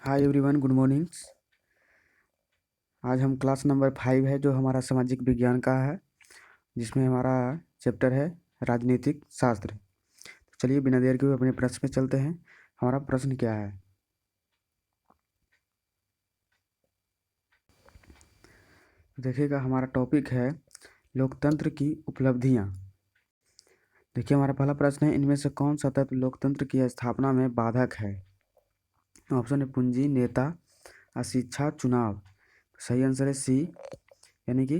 Hi everyone, good morning. आज हम class number 5 है जो हमारा सामाजिक विज्ञान का है, जिसमें हमारा चैप्टर है राजनीतिक शास्त्र। चलिए बिना देर के हुए अपने प्रश्न में चलते हैं। हमारा प्रश्न क्या है? देखिएगा, हमारा टॉपिक है लोकतंत्र की उपलब्धियां। देखिए, हमारा पहला प्रश्न है, इनमें से कौन सा तत्व लोकतंत्र की स्थापना में बाधक है? ऑप्शन है पूंजी, नेता, अशिक्षा, चुनाव। सही आंसर है सी, यानी कि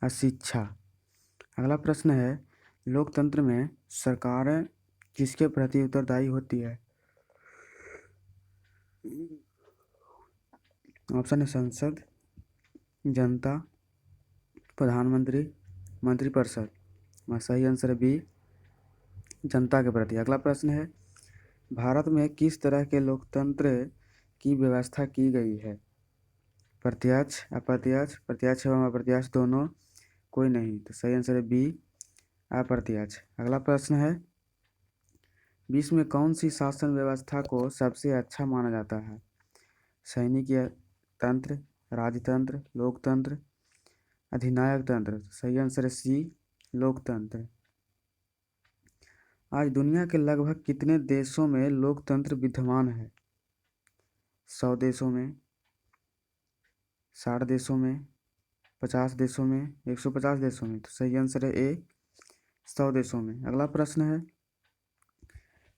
अशिक्षा। अगला प्रश्न है, लोकतंत्र में सरकारें किसके प्रति उत्तरदायी होती है? ऑप्शन है संसद, जनता, प्रधानमंत्री, मंत्रिपरिषद। सही आंसर है बी, जनता के प्रति। अगला प्रश्न है, भारत में किस तरह के लोकतंत्र की व्यवस्था की गई है? प्रत्यक्ष, अप्रत्यक्ष, प्रत्यक्ष एवं अप्रत्यक्ष दोनों, कोई नहीं। तो सही आंसर है बी, अप्रत्यक्ष। अगला प्रश्न है, विश्व में कौन सी शासन व्यवस्था को सबसे अच्छा माना जाता है? सैनिक तंत्र, राजतंत्र, लोकतंत्र, अधिनायक तंत्र। सही आंसर है सी, लोकतंत्र। आज दुनिया के लगभग कितने देशों में लोकतंत्र विद्यमान है? 100 देशों में, 60 देशों में, 50 देशों में, 150 देशों में। तो सही आंसर है ए, 100 देशों में। अगला प्रश्न है,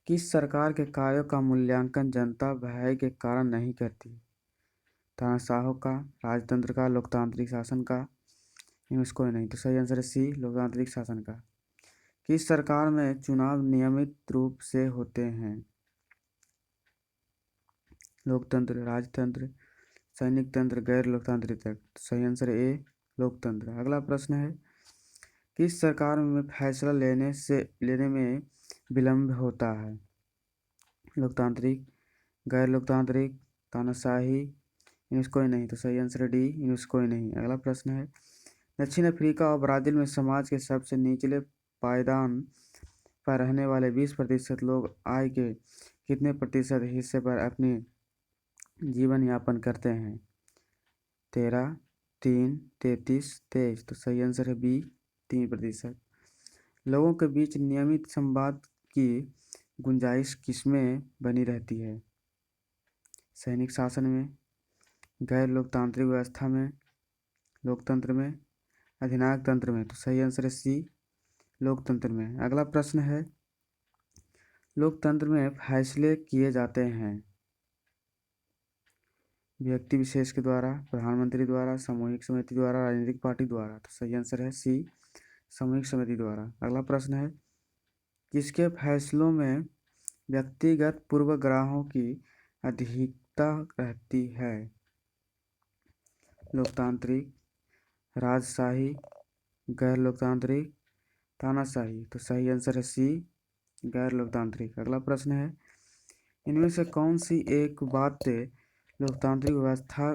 किस सरकार के कार्यों का मूल्यांकन जनता भय के कारण नहीं करती? तानाशाहों का, राजतंत्र का, लोकतांत्रिक शासन का। इनमें कोई नहीं। तो सही आंसर है सी, लोकतांत्रिक शासन का। किस सरकार में चुनाव नियमित रूप से होते हैं? लोकतंत्र, राजतंत्र, सैनिक तंत्र, गैर लोकतांत्रिक तंत्र। सही आंसर है ए, लोकतंत्र। अगला प्रश्न है, किस सरकार में फैसला लेने में विलम्ब होता है? लोकतांत्रिक, गैर लोकतांत्रिक, तानाशाही। इनमें कोई नहीं। तो सही आंसर है डी, इनमें कोई नहीं। अगला प्रश्न है, दक्षिण अफ्रीका और ब्राज़ील में समाज के सबसे निचले पायदान पर रहने वाले 20% लोग आय के कितने प्रतिशत हिस्से पर अपनी जीवन यापन करते हैं? 13, 3, 33, 23। तो सही आंसर है बी, 3%। लोगों के बीच नियमित संवाद की गुंजाइश किसमें बनी रहती है? सैनिक शासन में, गैर लोकतांत्रिक व्यवस्था में, लोकतंत्र में, अधिनायक तंत्र में। तो सही आंसर है सी, लोकतंत्र में। अगला प्रश्न है, लोकतंत्र में फैसले किए जाते हैं व्यक्ति विशेष के द्वारा, प्रधानमंत्री द्वारा, सामूहिक समिति द्वारा, राजनीतिक पार्टी द्वारा। तो सही आंसर है सी, सामूहिक समिति द्वारा। अगला प्रश्न है, किसके फैसलों में व्यक्तिगत पूर्वाग्रहों की अधिकता रहती है? लोकतांत्रिक, राजशाही, गैर लोकतांत्रिक, तानाशाही। तो सही आंसर है सी, गैर लोकतांत्रिक। अगला प्रश्न है, इनमें से कौन सी एक बात लोकतांत्रिक व्यवस्था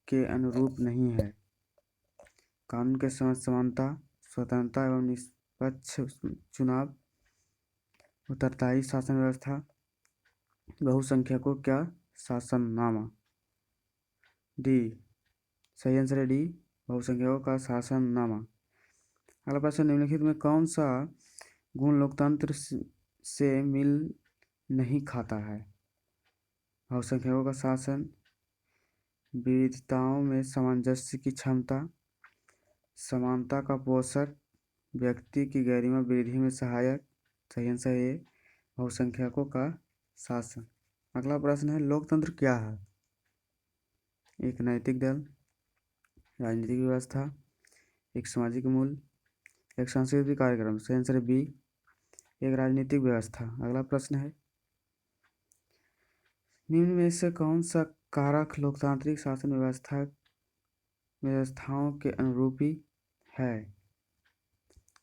के अनुरूप नहीं है? कानून के समानता, स्वतंत्रता एवं निष्पक्ष चुनाव, उत्तरदायी शासन व्यवस्था, बहुसंख्यकों का शासननामा। डी, सही आंसर है डी, बहुसंख्यकों का शासननामा। अगला प्रश्न, निम्नलिखित में कौन सा गुण लोकतंत्र से मिल नहीं खाता है? बहुसंख्यकों का शासन, विविधताओं में सामंजस्य की क्षमता, समानता का पोषक, व्यक्ति की गरिमा वृद्धि में सहायक। सही आंसर है बहुसंख्यकों का शासन। अगला प्रश्न है, लोकतंत्र क्या है? एक नैतिक दल, राजनीतिक व्यवस्था, एक सामाजिक मूल्य, एक सांस्कृतिक कार्यक्रम। सही आंसर है बी, एक राजनीतिक व्यवस्था। अगला प्रश्न है, निम्न में से कौन सा कारक लोकतांत्रिक शासन व्यवस्थाओं के अनुरूपी है?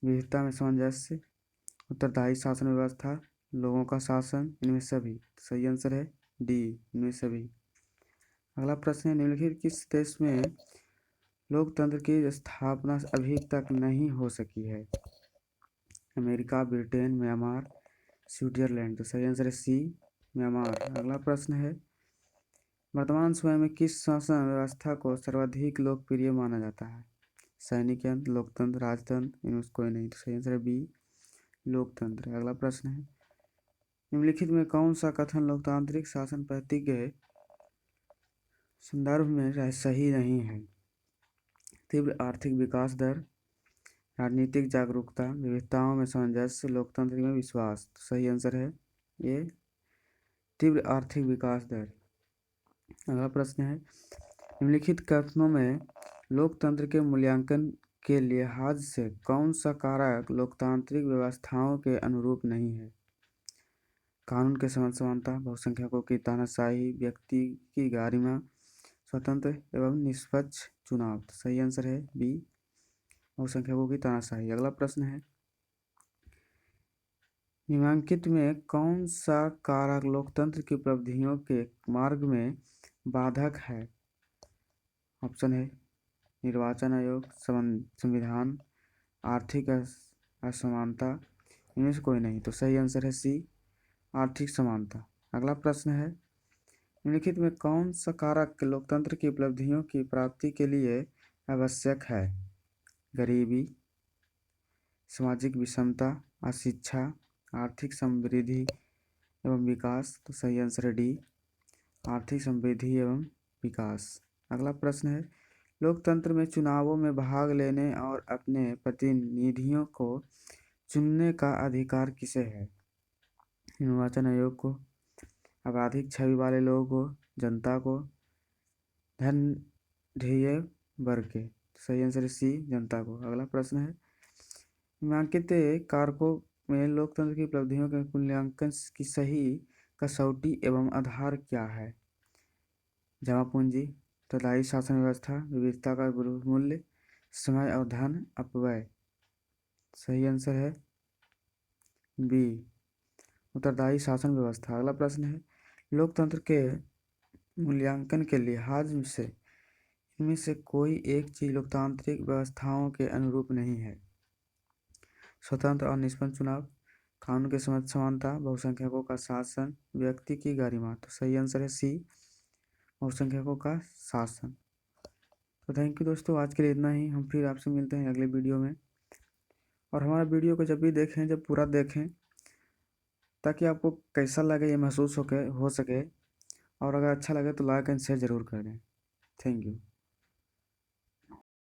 विविधता में सामंजस्य, उत्तरदायी शासन व्यवस्था, लोगों का शासन, इनमें सभी। सही आंसर है डी, इनमें सभी। अगला प्रश्न है, निम्नलिखित किस देश में लोकतंत्र की स्थापना अभी तक नहीं हो सकी है? America, Britain, Myanmar, Switzerland. तो सही आंसर है सी, म्यांमार। अगला प्रश्न है, वर्तमान समय में किस शासन व्यवस्था को सर्वाधिक लोकप्रिय माना जाता है? सैनिक यंत्र, लोकतंत्र, राजतंत्र, इनमें से कोई नहीं। तो सही आंसर है बी, लोकतंत्र। अगला प्रश्न है, निम्नलिखित में कौन सा कथन लोकतांत्रिक शासन पद्धति के संदर्भ में सही नहीं है? तीव्र आर्थिक विकास दर, राजनीतिक जागरूकता, विविधताओं में सामंजस्य, लोकतंत्र में विश्वास। तो सही आंसर है ये तीव्र आर्थिक विकास दर। अगला प्रश्न है, निम्नलिखित कथनों में लोकतंत्र के मूल्यांकन के लिहाज से कौन सा कारक लोकतांत्रिक व्यवस्थाओं के अनुरूप नहीं है? कानून के समक्ष समानता, बहुसंख्यकों की तानाशाही, व्यक्ति की गरिमा, स्वतंत्र एवं निष्पक्ष चुनाव। तो सही आंसर है बी, बहुसंख्यकों की तानाशाही। अगला प्रश्न है, निम्नलिखित में कौन सा कारक लोकतंत्र की उपलब्धियों के मार्ग में बाधक है? ऑप्शन है निर्वाचन आयोग, संविधान, आर्थिक असमानता, इनमें से कोई नहीं। तो सही आंसर है सी, आर्थिक समानता। अगला प्रश्न है, निम्नलिखित में कौन सा कारक लोकतंत्र की उपलब्धियों की प्राप्ति के लिए आवश्यक है? गरीबी, सामाजिक विषमता, अशिक्षा, आर्थिक समृद्धि एवं विकास। तो सही आंसर है डी, आर्थिक समृद्धि एवं विकास। अगला प्रश्न है, लोकतंत्र में चुनावों में भाग लेने और अपने प्रतिनिधियों को चुनने का अधिकार किसे है? निर्वाचन आयोग को, आपराधिक छवि वाले लोगों को, जनता को, धनढ्य वर्ग के। सही आंसर है सी, जनता को। अगला प्रश्न है, निम्नलिखित कारकों में लोकतंत्र की उपलब्धियों के मूल्यांकन की सही कसौटी एवं आधार क्या है? जमा पूंजी, उत्तरदायी शासन व्यवस्था, विविधता का मूल्य, समय और धन अपव्यय। सही आंसर है बी, उत्तरदायी शासन व्यवस्था। अगला प्रश्न है, लोकतंत्र के मूल्यांकन के लिहाज से इनमें से कोई एक चीज लोकतांत्रिक व्यवस्थाओं के अनुरूप नहीं है? स्वतंत्र और निष्पक्ष चुनाव, कानून के समक्ष समानता, बहुसंख्यकों का शासन, व्यक्ति की गरिमा। तो सही आंसर है सी, बहुसंख्यकों का शासन। तो थैंक यू दोस्तों, आज के लिए इतना ही। हम फिर आपसे मिलते हैं अगले वीडियो में। और हमारा वीडियो को जब भी देखें, जब पूरा देखें, ताकि आपको कैसा लगे ये महसूस हो सके। और अगर अच्छा लगे तो लाइक एंड शेयर ज़रूर कर दें। Thank you.